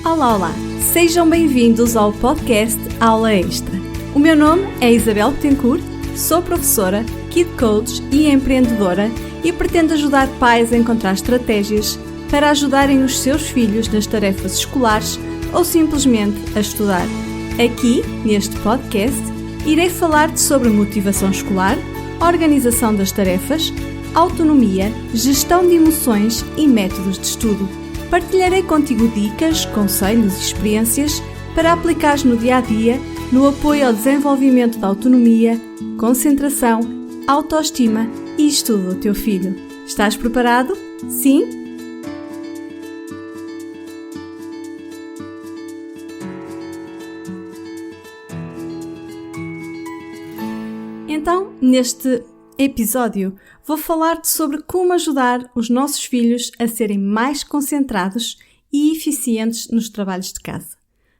Olá! Sejam bem-vindos ao podcast Aula Extra. O meu nome é Isabel Betancourt, sou professora, Kid Coach e empreendedora e pretendo ajudar pais a encontrar estratégias para ajudarem os seus filhos nas tarefas escolares ou simplesmente a estudar. Aqui, neste podcast, irei falar-te sobre motivação escolar, organização das tarefas, autonomia, gestão de emoções e métodos de estudo. Partilharei contigo dicas, conselhos e experiências para aplicares no dia-a-dia no apoio ao desenvolvimento da autonomia, concentração, autoestima e estudo do teu filho. Estás preparado? Sim? Então, neste episódio, vou falar-te sobre como ajudar os nossos filhos a serem mais concentrados e eficientes nos trabalhos de casa.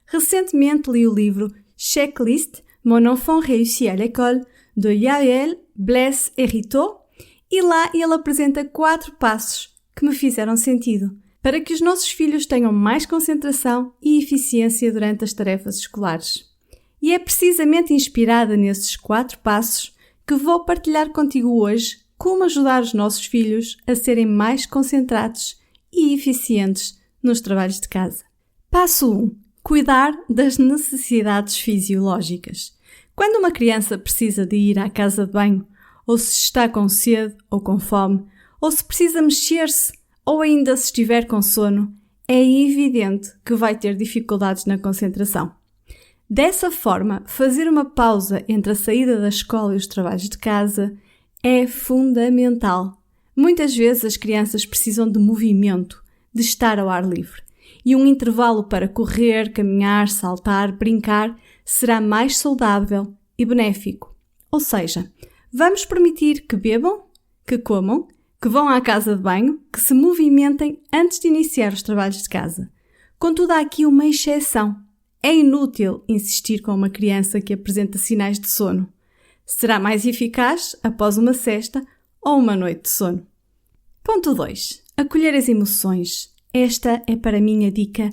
Recentemente li o livro Checklist, Mon enfant réussit à l'école, de Yael Bless-Heritot, e lá ele apresenta 4 passos que me fizeram sentido para que os nossos filhos tenham mais concentração e eficiência durante as tarefas escolares. E é precisamente inspirada nesses 4 passos que vou partilhar contigo hoje como ajudar os nossos filhos a serem mais concentrados e eficientes nos trabalhos de casa. Passo 1. Cuidar das necessidades fisiológicas. Quando uma criança precisa de ir à casa de banho, ou se está com sede ou com fome, ou se precisa mexer-se, ou ainda se estiver com sono, é evidente que vai ter dificuldades na concentração. Dessa forma, fazer uma pausa entre a saída da escola e os trabalhos de casa é fundamental. Muitas vezes as crianças precisam de movimento, de estar ao ar livre. E um intervalo para correr, caminhar, saltar, brincar será mais saudável e benéfico. Ou seja, vamos permitir que bebam, que comam, que vão à casa de banho, que se movimentem antes de iniciar os trabalhos de casa. Contudo, há aqui uma exceção. É inútil insistir com uma criança que apresenta sinais de sono. Será mais eficaz após uma sesta ou uma noite de sono. Ponto 2. Acolher as emoções. Esta é para mim a dica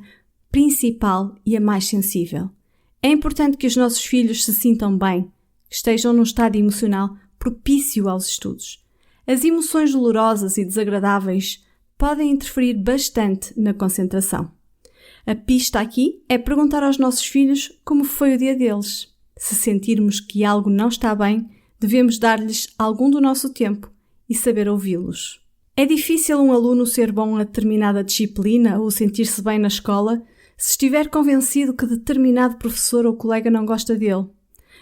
principal e a mais sensível. É importante que os nossos filhos se sintam bem, que estejam num estado emocional propício aos estudos. As emoções dolorosas e desagradáveis podem interferir bastante na concentração. A pista aqui é perguntar aos nossos filhos como foi o dia deles. Se sentirmos que algo não está bem, devemos dar-lhes algum do nosso tempo e saber ouvi-los. É difícil um aluno ser bom a determinada disciplina ou sentir-se bem na escola se estiver convencido que determinado professor ou colega não gosta dele.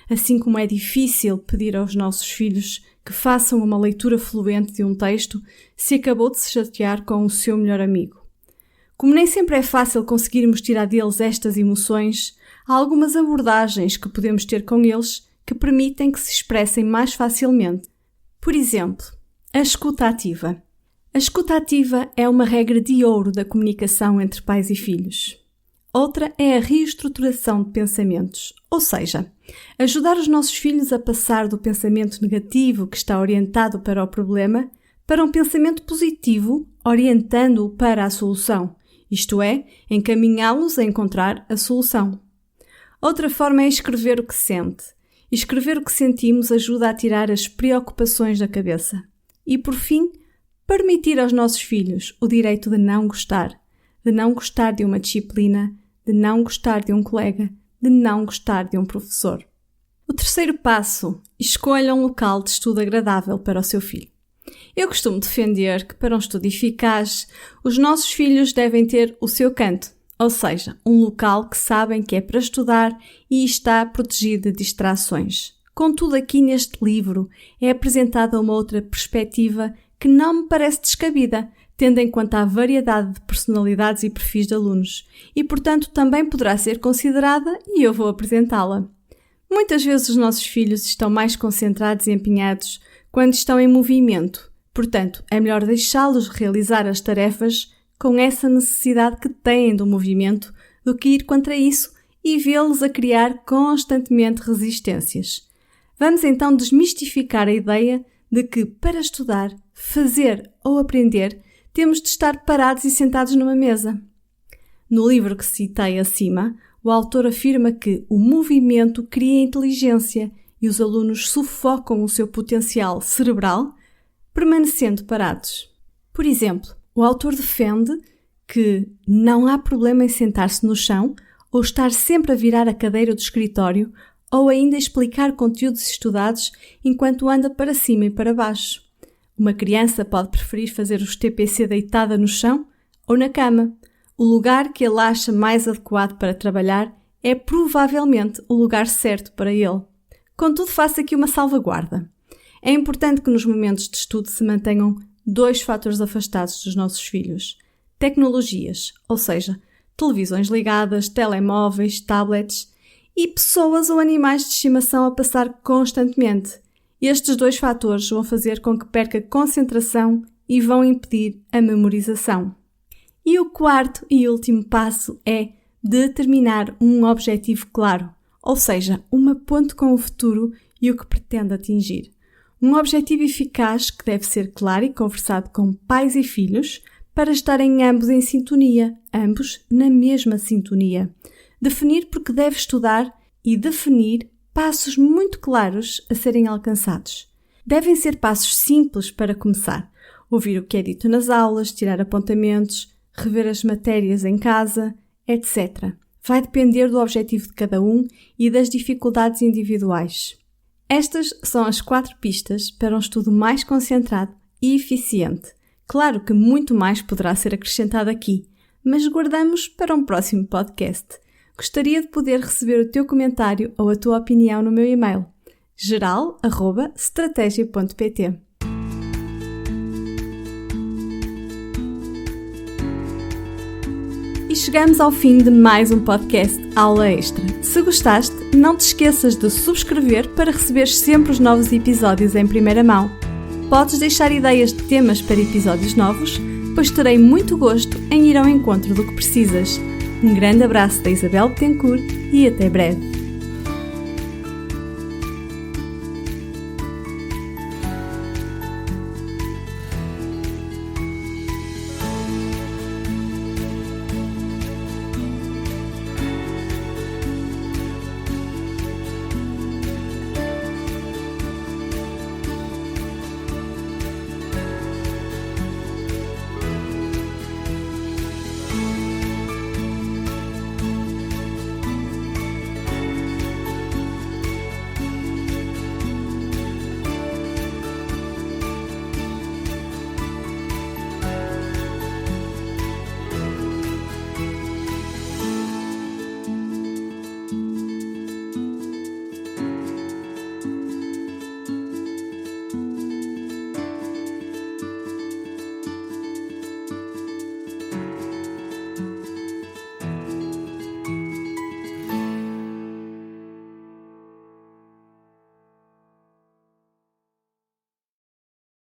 Assim como é difícil pedir aos nossos filhos que façam uma leitura fluente de um texto se acabou de se chatear com o seu melhor amigo. Como nem sempre é fácil conseguirmos tirar deles estas emoções, há algumas abordagens que podemos ter com eles que permitem que se expressem mais facilmente. Por exemplo, a escuta ativa. A escuta ativa é uma regra de ouro da comunicação entre pais e filhos. Outra é a reestruturação de pensamentos, ou seja, ajudar os nossos filhos a passar do pensamento negativo que está orientado para o problema para um pensamento positivo, orientando-o para a solução. Isto é, encaminhá-los a encontrar a solução. Outra forma é escrever o que sente. Escrever o que sentimos ajuda a tirar as preocupações da cabeça. E, por fim, permitir aos nossos filhos o direito de não gostar de uma disciplina, de não gostar de um colega, de não gostar de um professor. O terceiro passo, escolha um local de estudo agradável para o seu filho. Eu costumo defender que, para um estudo eficaz, os nossos filhos devem ter o seu canto, ou seja, um local que sabem que é para estudar e está protegido de distrações. Contudo, aqui neste livro é apresentada uma outra perspectiva que não me parece descabida, tendo em conta a variedade de personalidades e perfis de alunos, e, portanto, também poderá ser considerada e eu vou apresentá-la. Muitas vezes os nossos filhos estão mais concentrados e empenhados quando estão em movimento. Portanto, é melhor deixá-los realizar as tarefas com essa necessidade que têm do movimento do que ir contra isso e vê-los a criar constantemente resistências. Vamos então desmistificar a ideia de que, para estudar, fazer ou aprender, temos de estar parados e sentados numa mesa. No livro que citei acima, o autor afirma que o movimento cria inteligência e os alunos sufocam o seu potencial cerebral permanecendo parados. Por exemplo, o autor defende que não há problema em sentar-se no chão ou estar sempre a virar a cadeira do escritório ou ainda explicar conteúdos estudados enquanto anda para cima e para baixo. Uma criança pode preferir fazer os TPC deitada no chão ou na cama. O lugar que ele acha mais adequado para trabalhar é provavelmente o lugar certo para ele. Contudo, faço aqui uma salvaguarda. É importante que nos momentos de estudo se mantenham 2 fatores afastados dos nossos filhos. Tecnologias, ou seja, televisões ligadas, telemóveis, tablets e pessoas ou animais de estimação a passar constantemente. Estes 2 fatores vão fazer com que perca concentração e vão impedir a memorização. E o 4º e último passo é determinar um objetivo claro, ou seja, uma ponte com o futuro e o que pretende atingir. Um objetivo eficaz que deve ser claro e conversado com pais e filhos para estarem ambos em sintonia, ambos na mesma sintonia. Definir porque deve estudar e definir passos muito claros a serem alcançados. Devem ser passos simples para começar. Ouvir o que é dito nas aulas, tirar apontamentos, rever as matérias em casa, etc. Vai depender do objetivo de cada um e das dificuldades individuais. Estas são as 4 pistas para um estudo mais concentrado e eficiente. Claro que muito mais poderá ser acrescentado aqui, mas guardamos para um próximo podcast. Gostaria de poder receber o teu comentário ou a tua opinião no meu e-mail geral@strategia.pt. E chegamos ao fim de mais um podcast Aula Extra. Se gostaste, não te esqueças de subscrever para receber sempre os novos episódios em primeira mão. Podes deixar ideias de temas para episódios novos, pois terei muito gosto em ir ao encontro do que precisas. Um grande abraço da Isabel Betancourt e até breve.